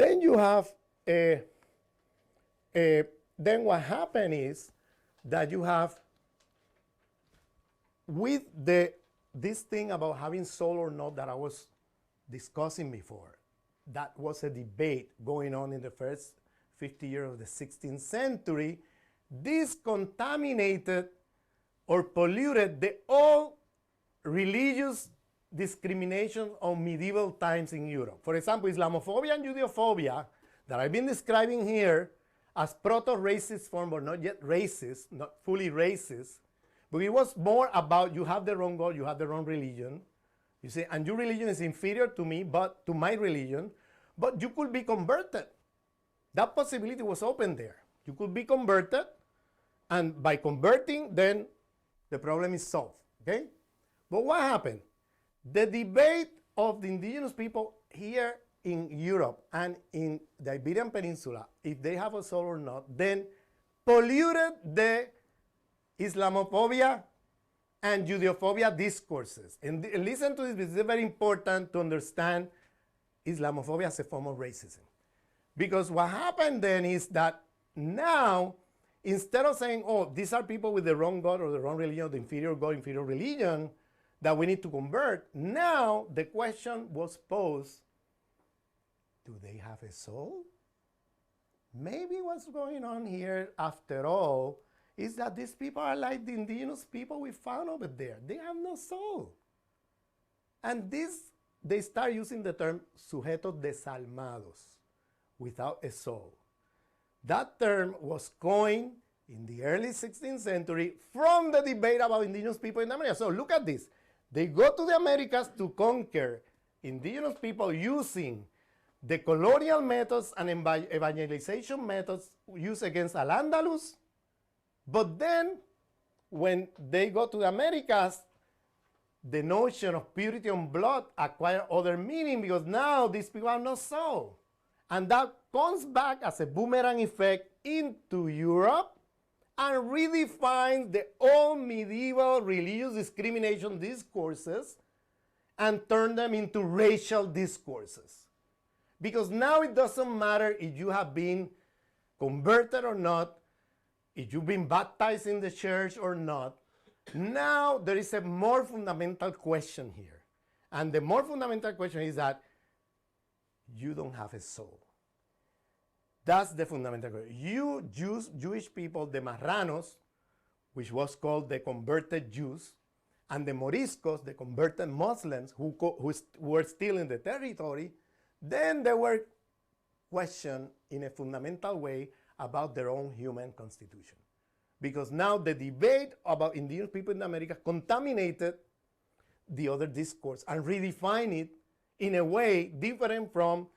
Then you have then what happened is that you have with this thing about having soul or not that I was discussing before. That was a debate going on in the first 50 years of the 16th century. This contaminated or polluted the all religious discrimination of medieval times in Europe. For example, Islamophobia and Judeophobia that I've been describing here as proto-racist form, but not yet racist, not fully racist, but it was more about you have the wrong God, you have the wrong religion, you see, and your religion is inferior to me, but to my religion, but you could be converted. That possibility was open there. You could be converted, and by converting, then the problem is solved, okay? But what happened? The debate of the indigenous people here in Europe and in the Iberian Peninsula, if they have a soul or not, then polluted the Islamophobia and Judeophobia discourses. And listen to this, because it's very important to understand Islamophobia as a form of racism. Because what happened then is that now, instead of saying, oh, these are people with the wrong God or the wrong religion, or the inferior God, inferior religion, that we need to convert, now the question was posed, do they have a soul? Maybe what's going on here, after all, is that these people are like the indigenous people we found over there. They have no soul. And this, they start using the term sujetos desalmados, without a soul. That term was coined in the early 16th century from the debate about indigenous people in America. So look at this. They go to the Americas to conquer indigenous people using the colonial methods and evangelization methods used against Al-Andalus. But then, when they go to the Americas, the notion of purity of blood acquires other meaning, because now these people have no soul. And that comes back as a boomerang effect into Europe and redefines the old medieval religious discrimination discourses and turn them into racial discourses. Because now it doesn't matter if you have been converted or not, if you've been baptized in the church or not. Now there is a more fundamental question here. And the more fundamental question is that you don't have a soul. That's the fundamental question. You Jewish people, the Marranos, which was called the converted Jews, and the Moriscos, the converted Muslims who were still in the territory, then they were questioned in a fundamental way about their own human constitution. Because now the debate about indigenous people in America contaminated the other discourse and redefined it in a way different from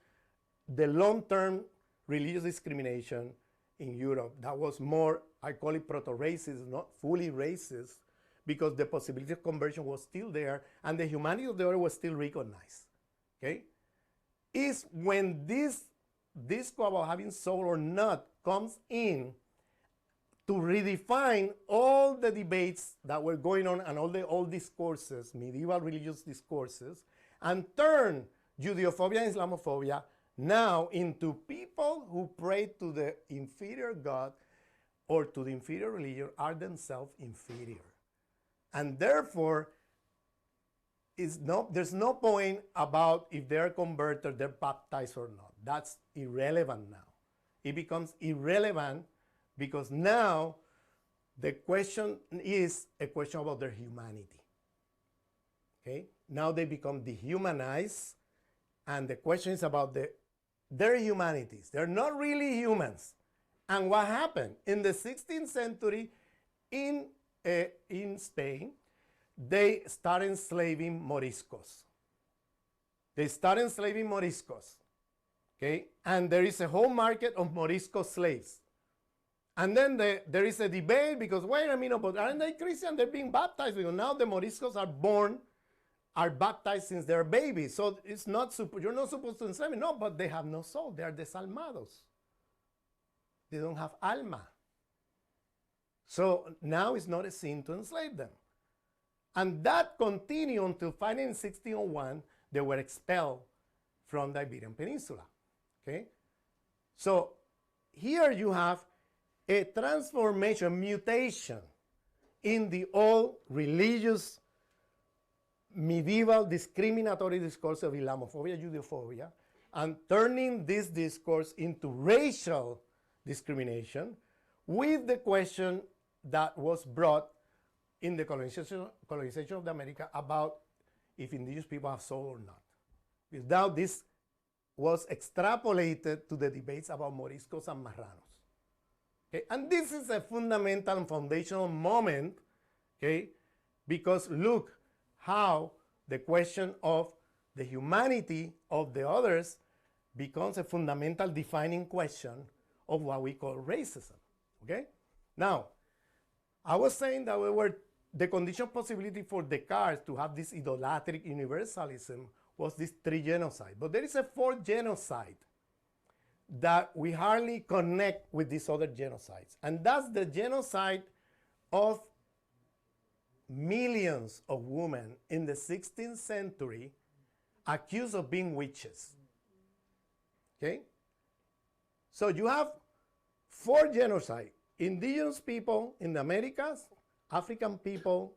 the long-term religious discrimination in Europe. That was more, I call it proto-racist, not fully racist, because the possibility of conversion was still there and the humanity of the other was still recognized. Okay? Is when this discourse about having soul or not comes in to redefine all the debates that were going on and all the old discourses, medieval religious discourses, and turn Judeophobia and Islamophobia now into people who pray to the inferior God or to the inferior religion are themselves inferior. And therefore, there's no point about if they're converted, they're baptized or not. That's irrelevant now. It becomes irrelevant because now the question is a question about their humanity. Okay? Now they become dehumanized, and the question is about their humanities. They're not really humans. And what happened? In the 16th century in Spain, they started enslaving Moriscos. They started enslaving Moriscos. Okay? And there is a whole market of Morisco slaves. And then there is a debate because, wait a minute, but aren't they Christian? They're being baptized. Because now the Moriscos are baptized since they're babies. So it's not you're not supposed to enslave them. No, but they have no soul. They are desalmados. They don't have alma. So now it's not a sin to enslave them. And that continued until finally in 1601, they were expelled from the Iberian Peninsula. Okay? So here you have a transformation, mutation in the old religious, medieval, discriminatory discourse of Islamophobia, Judeophobia, and turning this discourse into racial discrimination with the question that was brought in the colonization of the America about if indigenous people have soul or not. Because now this was extrapolated to the debates about Moriscos and Marranos. Okay? And this is a fundamental and foundational moment, okay? Because look how the question of the humanity of the others becomes a fundamental defining question of what we call racism. Okay? Now, I was saying that we were the condition possibility for Descartes to have this idolatric universalism was this 3 genocide. But there is a 4th genocide that we hardly connect with these other genocides. And that's the genocide of millions of women in the 16th century accused of being witches. Okay? So you have 4 genocides. Indigenous people in the Americas, African people,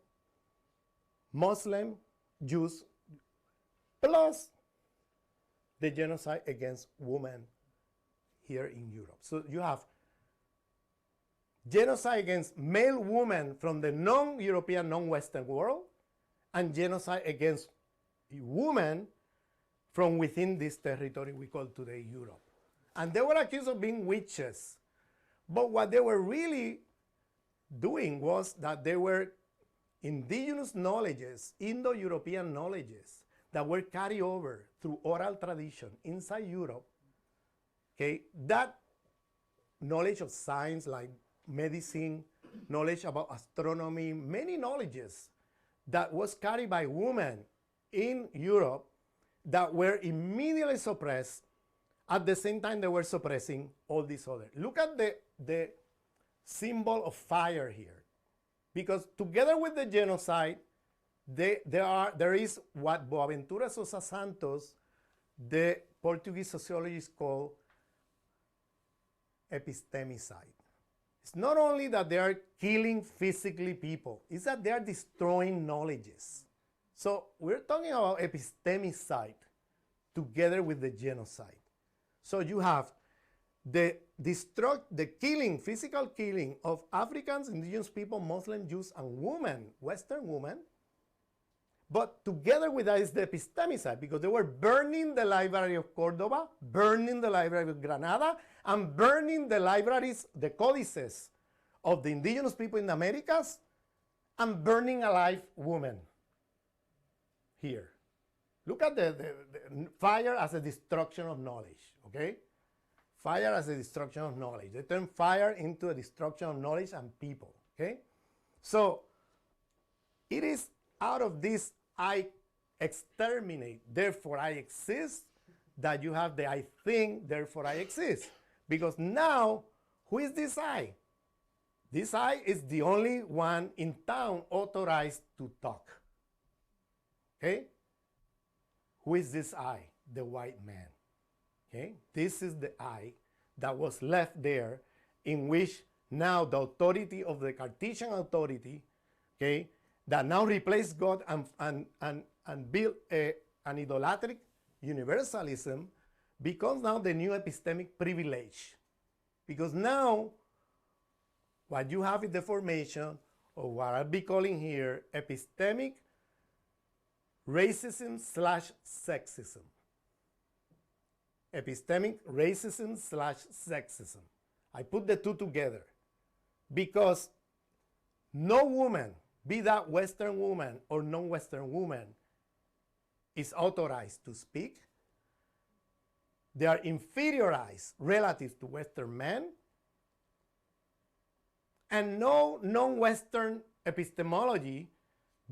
Muslim, Jews, plus the genocide against women here in Europe. So you have genocide against male women from the non-European, non-Western world, and genocide against women from within this territory we call today Europe. And they were accused of being witches. But what they were really doing was that they were indigenous knowledges, Indo-European knowledges that were carried over through oral tradition inside Europe. Okay, that knowledge of science like medicine, knowledge about astronomy, many knowledges that was carried by women in Europe that were immediately suppressed. At the same time, they were suppressing all these other. Look at the symbol of fire here. Because together with the genocide, there is what Boaventura Sousa Santos, the Portuguese sociologist, called epistemicide. It's not only that they are killing physically people, it's that they are destroying knowledges. So we're talking about epistemicide together with the genocide. So you have the killing, physical killing of Africans, indigenous people, Muslim, Jews, and women, Western women. But together with that is the epistemicide, because they were burning the Library of Cordoba, burning the Library of Granada, and burning the libraries, the codices of the indigenous people in the Americas, and burning alive women here. Look at the fire as a destruction of knowledge, okay? Fire as a destruction of knowledge. They turn fire into a destruction of knowledge and people, okay? So it is out of this I exterminate, therefore I exist, that you have the I think, therefore I exist. Because now, who is this I? This I is the only one in town authorized to talk. Okay? Who is this I? The white man. Okay? This is the I that was left there, in which now the authority of the Cartesian authority, okay, that now replaced God and built an idolatric universalism, becomes now the new epistemic privilege. Because now, what you have is the formation of what I'll be calling here epistemic racism / sexism. Epistemic racism / sexism. I put the two together because no woman, be that Western woman or non-Western woman, is authorized to speak. They are inferiorized relative to Western men. And no non-Western epistemology,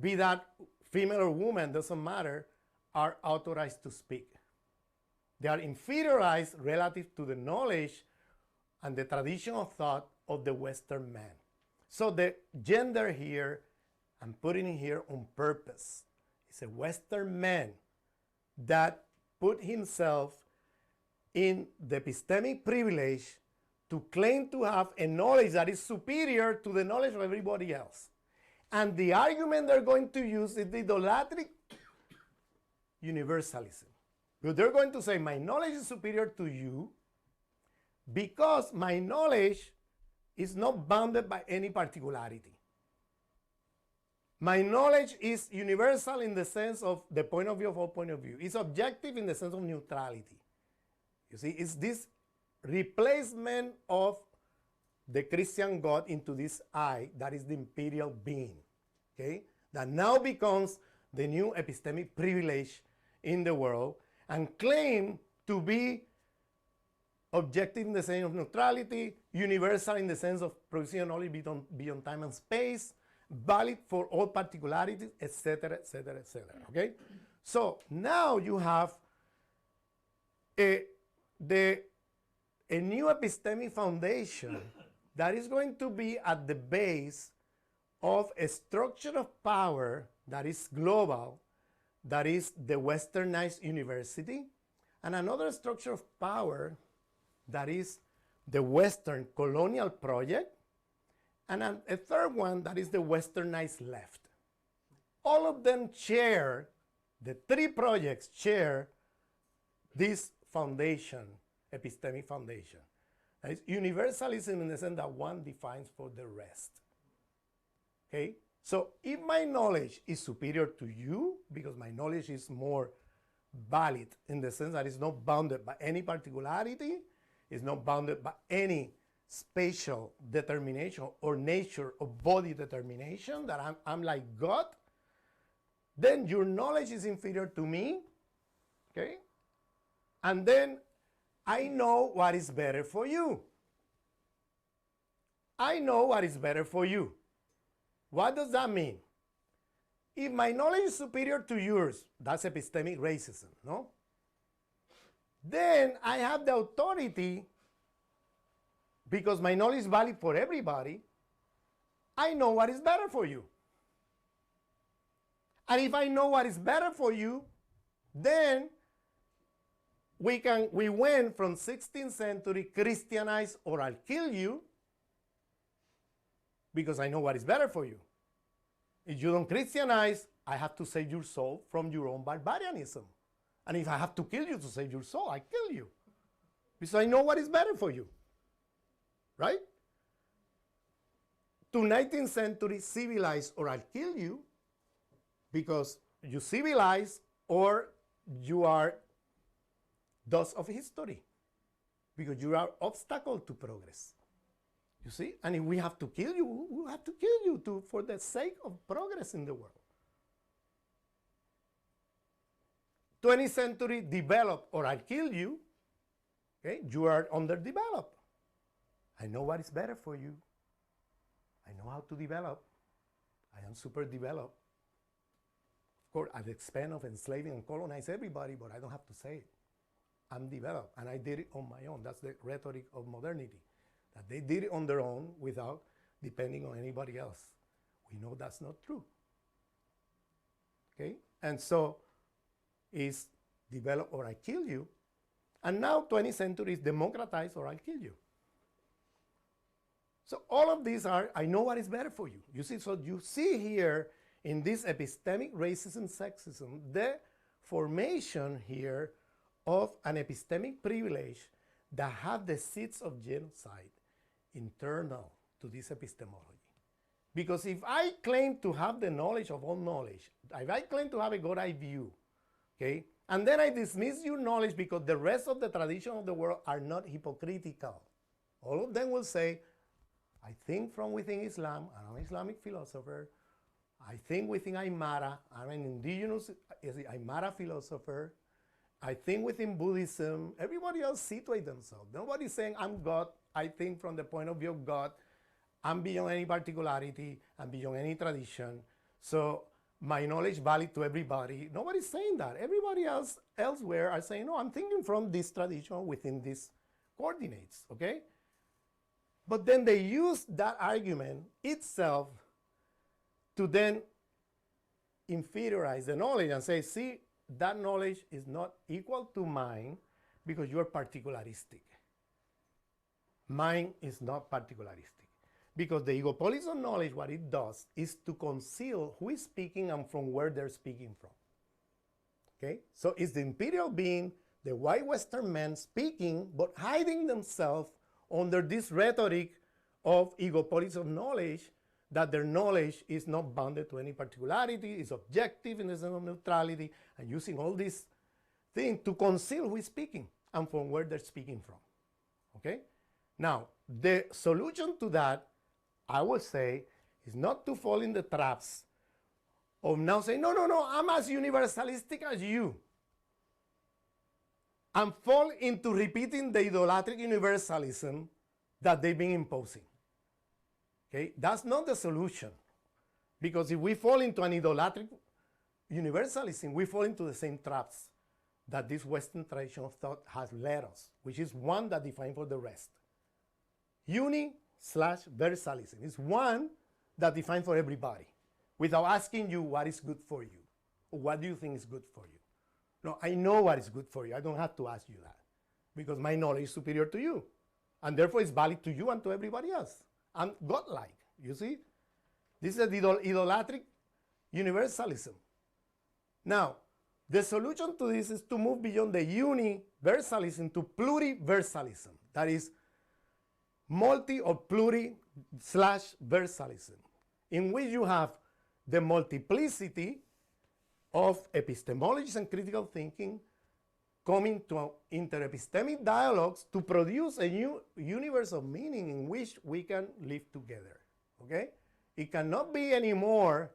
be that female or woman, doesn't matter, are authorized to speak. They are inferiorized relative to the knowledge and the tradition of thought of the Western man. So the gender here, I'm putting it here on purpose. It's a Western man that put himself in the epistemic privilege to claim to have a knowledge that is superior to the knowledge of everybody else. And the argument they're going to use is the idolatric universalism. Because they're going to say, my knowledge is superior to you because my knowledge is not bounded by any particularity. My knowledge is universal in the sense of the point of view of all point of view. It's objective in the sense of neutrality. You see, it's this replacement of the Christian God into this I that is the imperial being, okay? That now becomes the new epistemic privilege in the world and claim to be objective in the sense of neutrality, universal in the sense of producing knowledge beyond time and space, valid for all particularities, etc., etc., etc. Okay? So now you have a new epistemic foundation that is going to be at the base of a structure of power that is global, that is the westernized university, and another structure of power that is the Western colonial project, and a third one that is the westernized left. All of them share, the three projects share this foundation, epistemic foundation. That is universalism in the sense that one defines for the rest. Okay? So if my knowledge is superior to you, because my knowledge is more valid in the sense that it's not bounded by any particularity, it's not bounded by any spatial determination or nature of body determination, that I'm like God, then your knowledge is inferior to me, okay? And then I know what is better for you. I know what is better for you. What does that mean? If my knowledge is superior to yours, that's epistemic racism, no? Then I have the authority, because my knowledge is valid for everybody, I know what is better for you. And if I know what is better for you, then we went from 16th century Christianize or I'll kill you, because I know what is better for you. If you don't Christianize, I have to save your soul from your own barbarianism. And if I have to kill you to save your soul, I kill you. Because I know what is better for you. Right? To 19th century, civilize or I'll kill you, because you civilize or you are dust of history, because you are obstacle to progress. You see? And if we have to kill you, we have to kill you for the sake of progress in the world. 20th century, develop or I'll kill you. Okay? You are underdeveloped. I know what is better for you. I know how to develop. I am super developed. Of course, at the expense of enslaving and colonize everybody, but I don't have to say it. I'm developed, and I did it on my own. That's the rhetoric of modernity, that they did it on their own without depending on anybody else. We know that's not true. Okay? And so it's develop or I kill you. And now 20th century is democratize or I'll kill you. So all of these are, I know what is better for you. You see, so you see here in this epistemic racism, sexism, the formation here of an epistemic privilege that have the seeds of genocide internal to this epistemology. Because if I claim to have the knowledge of all knowledge, if I claim to have a God eye view, okay, and then I dismiss your knowledge because the rest of the tradition of the world are not hypocritical, all of them will say, I think from within Islam, I'm an Islamic philosopher. I think within Aymara, I'm an indigenous Aymara philosopher. I think within Buddhism, everybody else situate themselves. Nobody's saying I'm God. I think from the point of view of God. I'm beyond any particularity. I'm beyond any tradition. So my knowledge valid to everybody. Nobody's saying that. Everybody else elsewhere are saying, no, I'm thinking from this tradition within these coordinates, okay? But then they use that argument itself to then inferiorize the knowledge and say, see, that knowledge is not equal to mine, because you are particularistic. Mine is not particularistic. Because the egopolis of knowledge, what it does is to conceal who is speaking and from where they're speaking from. Okay? So it's the imperial being, the white Western men speaking, but hiding themselves under this rhetoric of egopolis of knowledge, that their knowledge is not bounded to any particularity, is objective in the sense of neutrality, and using all these things to conceal who is speaking and from where they're speaking from. Okay? Now, the solution to that, I would say, is not to fall in the traps of now saying, no, no, no, I'm as universalistic as you, and fall into repeating the idolatric universalism that they've been imposing. Okay? That's not the solution. Because if we fall into an idolatric universalism, we fall into the same traps that this Western tradition of thought has led us, which is one that defines for the rest. Uni/versalism is one that defines for everybody without asking you what is good for you or what do you think is good for you. No, I know what is good for you. I don't have to ask you that because my knowledge is superior to you. And therefore it's valid to you and to everybody else. I'm godlike, you see? This is idolatric universalism. Now, the solution to this is to move beyond the universalism to pluriversalism. That is multi or pluri/versalism, in which you have the multiplicity of epistemologies and critical thinking coming to interepistemic dialogues to produce a new universe of meaning in which we can live together. Okay? It cannot be anymore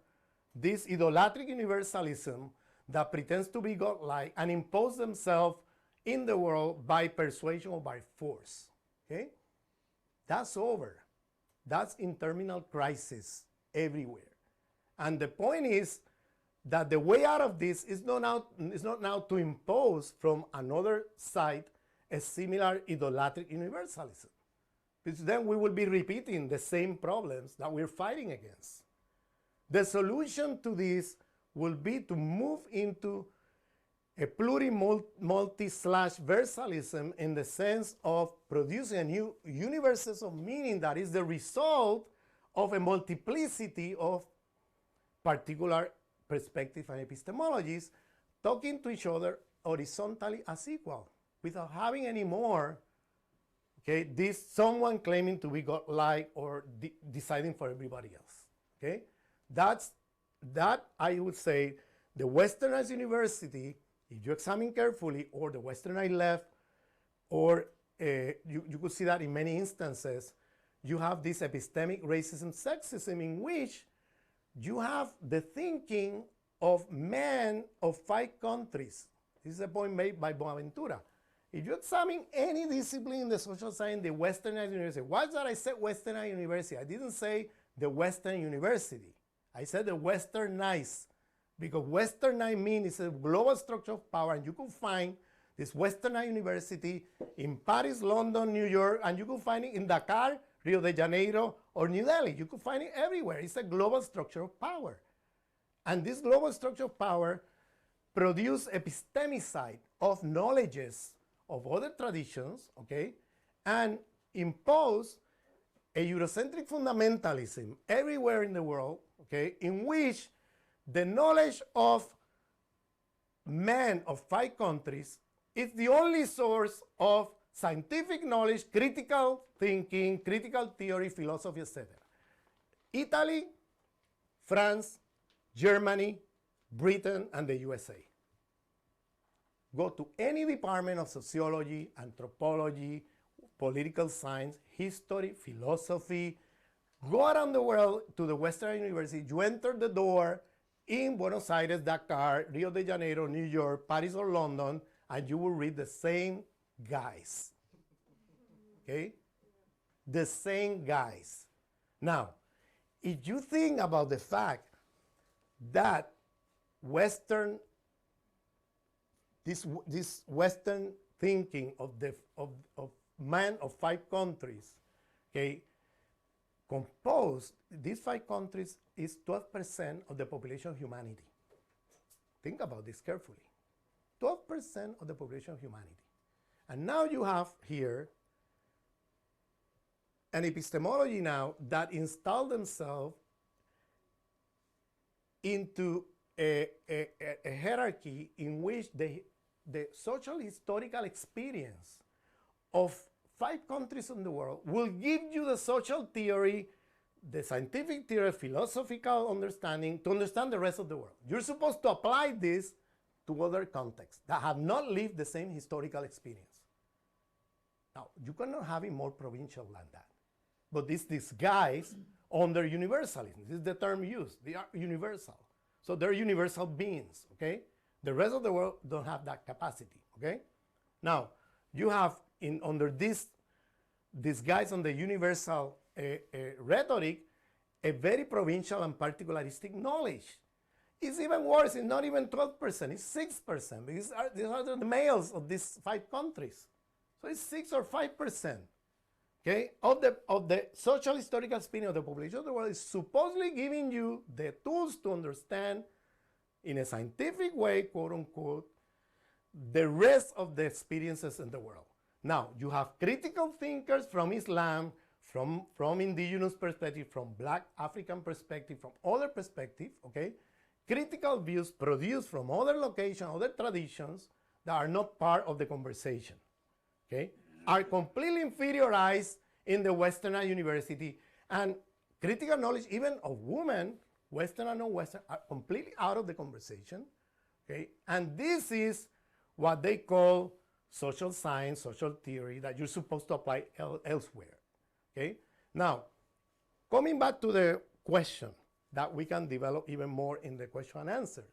this idolatric universalism that pretends to be godlike and impose themselves in the world by persuasion or by force. Okay? That's over. That's in terminal crisis everywhere. And the point is that the way out of this is not now to impose from another side a similar idolatric universalism. Because then we will be repeating the same problems that we're fighting against. The solution to this will be to move into a multi/versalism in the sense of producing a new universes of meaning that is the result of a multiplicity of particular perspectives and epistemologies talking to each other horizontally as equal without having any more, okay, this someone claiming to be godlike or deciding for everybody else. Okay? That I would say the Westernized university, if you examine carefully, or the Westernized left, or you could see that in many instances, you have this epistemic racism, sexism, in which you have the thinking of men of 5 countries. This is a point made by Bonaventura. If you examine any discipline in the social science, the Westernized university, why is that I said Westernized university? I didn't say the Western university. I said the Westernized, because Westernized means it's a global structure of power, and you could find this Westernized university in Paris, London, New York, and you could find it in Dakar, Rio de Janeiro, or New Delhi. You could find it everywhere. It's a global structure of power. And this global structure of power produces epistemicide of knowledges of other traditions, okay, and impose a Eurocentric fundamentalism everywhere in the world, okay, in which the knowledge of men of 5 countries is the only source of scientific knowledge, critical thinking, critical theory, philosophy, etc. Italy, France, Germany, Britain, and the USA. Go to any department of sociology, anthropology, political science, history, philosophy. Go around the world to the Western University. You enter the door in Buenos Aires, Dakar, Rio de Janeiro, New York, Paris, or London, and you will read the same guys. Okay? The same guys. Now, if you think about the fact that this Western thinking of man of 5 countries, okay, composed, these 5 countries is 12% of the population of humanity. Think about this carefully. 12% of the population of humanity. And now you have here an epistemology now that installed themselves into a hierarchy in which the social historical experience of 5 countries in the world will give you the social theory, the scientific theory, philosophical understanding to understand the rest of the world. You're supposed to apply this to other contexts that have not lived the same historical experience. Now, you cannot have it more provincial than that. But this disguise under universalism. This is the term used. They are universal. So they're universal beings, okay? The rest of the world don't have that capacity, okay? Now, you have under this disguise on the universal rhetoric, a very provincial and particularistic knowledge. It's even worse, it's not even 12%, it's 6%, because these are the males of these 5 countries. So it's 6 or 5%. Okay, of the social historical experience of the population of the world is supposedly giving you the tools to understand in a scientific way, quote unquote, the rest of the experiences in the world. Now, you have critical thinkers from Islam, from indigenous perspective, from Black African perspective, from other perspective, okay? Critical views produced from other locations, other traditions that are not part of the conversation, okay? Are completely inferiorized in the Western university, and critical knowledge even of women, Western and non-Western, are completely out of the conversation, okay? And this is what they call social science, social theory, that you're supposed to apply elsewhere, okay? Now, coming back to the question that we can develop even more in the question and answer.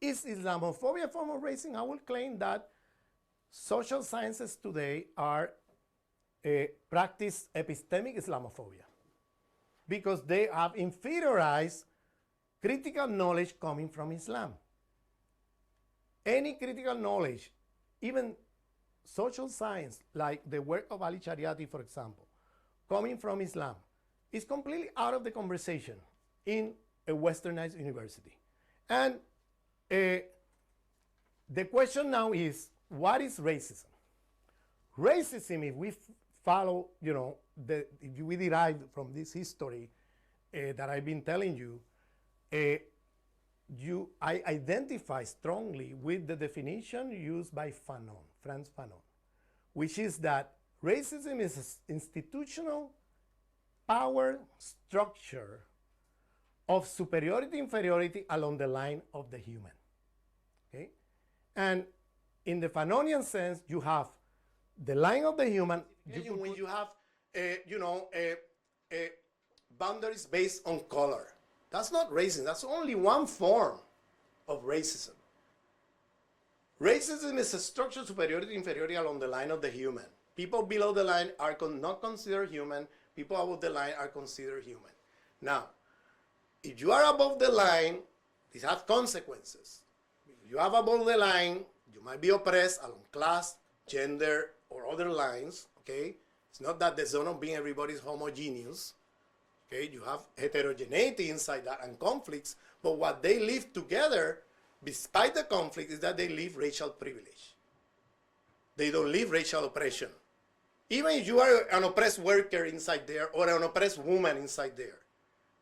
Is Islamophobia a form of racism? I will claim that social sciences today are practice epistemic Islamophobia because they have inferiorized critical knowledge coming from Islam. Any critical knowledge, even social science, like the work of Ali Shariati, for example, coming from Islam, is completely out of the conversation in a westernized university. And the question now is, what is racism? Racism, if we follow, if we derive from this history that I've been telling you, I identify strongly with the definition used by Fanon, Frantz Fanon, which is that racism is an institutional power structure of superiority, inferiority along the line of the human. Okay? And in the Fanonian sense, you have the line of the human. When you have, boundaries based on color. That's not racism. That's only one form of racism. Racism is a structural superiority, inferiority along the line of the human. People below the line are not considered human. People above the line are considered human. Now, if you are above the line, this has consequences. If you are above the line, you might be oppressed along class, gender, or other lines, okay? It's not that the zone of being everybody is homogeneous, okay? You have heterogeneity inside that and conflicts, but what they live together, despite the conflict, is that they live racial privilege. They don't live racial oppression. Even if you are an oppressed worker inside there or an oppressed woman inside there,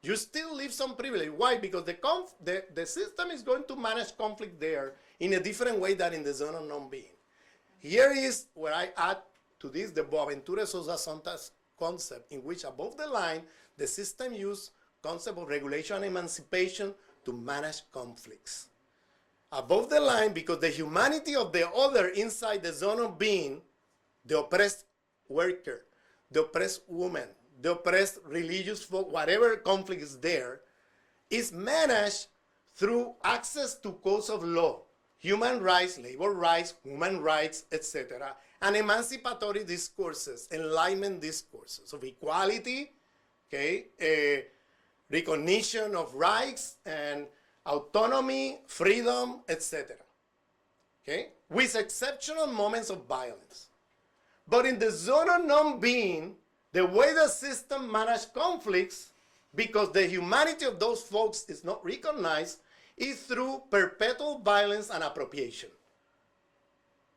you still live some privilege. Why? Because the system is going to manage conflict there in a different way than in the zone of non-being. Here is where I add to this the Boaventura Sousa Santos concept, in which above the line, the system used concept of regulation and emancipation to manage conflicts. Above the line, because the humanity of the other inside the zone of being, the oppressed worker, the oppressed woman, the oppressed religious folk, whatever conflict is there, is managed through access to codes of law, human rights, labor rights, women rights, etc., and emancipatory discourses, enlightenment discourses of equality, okay, recognition of rights and autonomy, freedom, etc., okay, with exceptional moments of violence. But in the zone of non-being, the way the system manages conflicts, because the humanity of those folks is not recognized, is through perpetual violence and appropriation.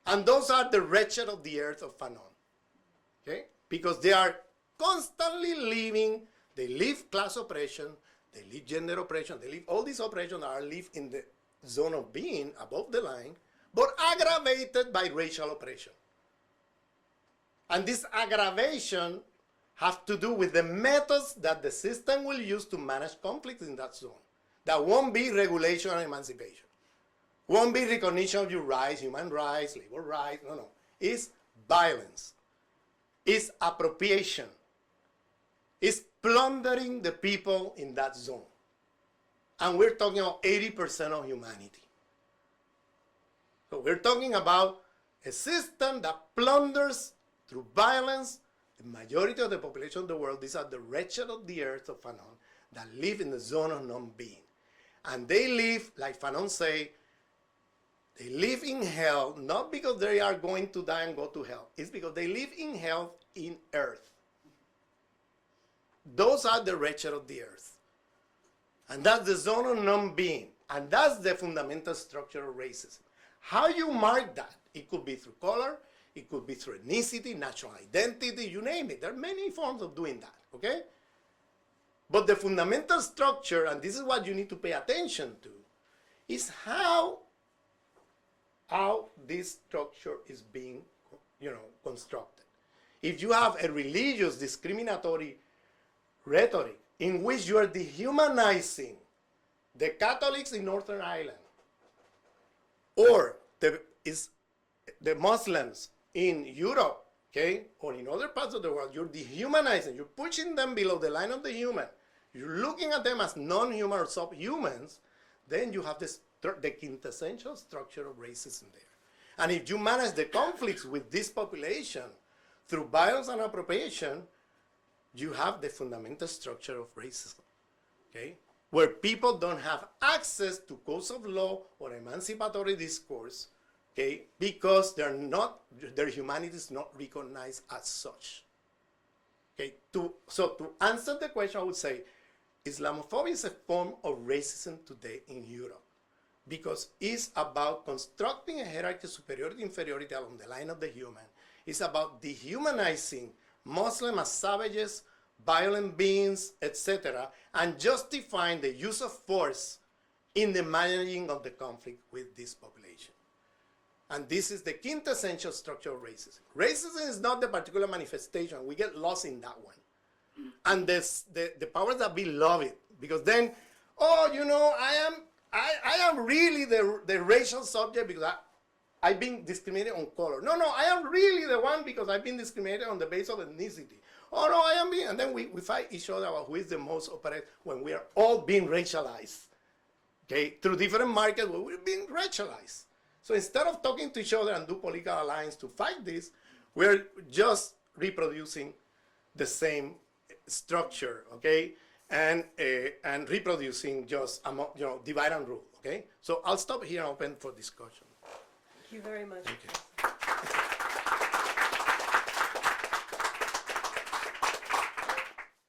And those are the wretched of the earth of Fanon. Okay? Because they are constantly living, they live class oppression, they live gender oppression, they live all these oppressions are live in the zone of being above the line, but aggravated by racial oppression. And this aggravation have to do with the methods that the system will use to manage conflicts in that zone. That won't be regulation and emancipation. Won't be recognition of your rights, human rights, labor rights, no. It's violence. It's appropriation. It's plundering the people in that zone. And we're talking about 80% of humanity. So we're talking about a system that plunders through violence the majority of the population of the world. These are the wretched of the earth of Fanon that live in the zone of non-being. And they live, like Fanon say, they live in hell, not because they are going to die and go to hell. It's because they live in hell in earth. Those are the wretched of the earth. And that's the zone of non-being. And that's the fundamental structure of racism. How you mark that? It could be through color, it could be through ethnicity, national identity, you name it. There are many forms of doing that, okay? But the fundamental structure, and this is what you need to pay attention to, is how this structure is being, constructed. If you have a religious discriminatory rhetoric in which you are dehumanizing the Catholics in Northern Ireland or the Muslims in Europe, okay, or in other parts of the world, you're dehumanizing, you're pushing them below the line of the human, you're looking at them as non-human or subhumans, then you have the quintessential structure of racism there. And if you manage the conflicts with this population through violence and appropriation, you have the fundamental structure of racism, okay? Where people don't have access to codes of law or emancipatory discourse, okay, because their humanity is not recognized as such. Okay, so to answer the question, I would say Islamophobia is a form of racism today in Europe because it's about constructing a hierarchy of superiority and inferiority along the line of the human. It's about dehumanizing Muslims as savages, violent beings, etc., and justifying the use of force in the managing of the conflict with this population. And this is the quintessential structure of racism. Racism is not the particular manifestation. We get lost in that one. And the powers that be love it. Because then, I am really the racial subject because I've been discriminated on color. No, I am really the one because I've been discriminated on the basis of ethnicity. Oh, no, I am being, and then we fight each other about who is the most oppressed when we are all being racialized. Okay, through different markets where we're being racialized. So instead of talking to each other and do political alliance to fight this, we're just reproducing the same structure, okay, and reproducing just divide and rule, okay. So I'll stop here and open for discussion. Thank you very much. Thank you.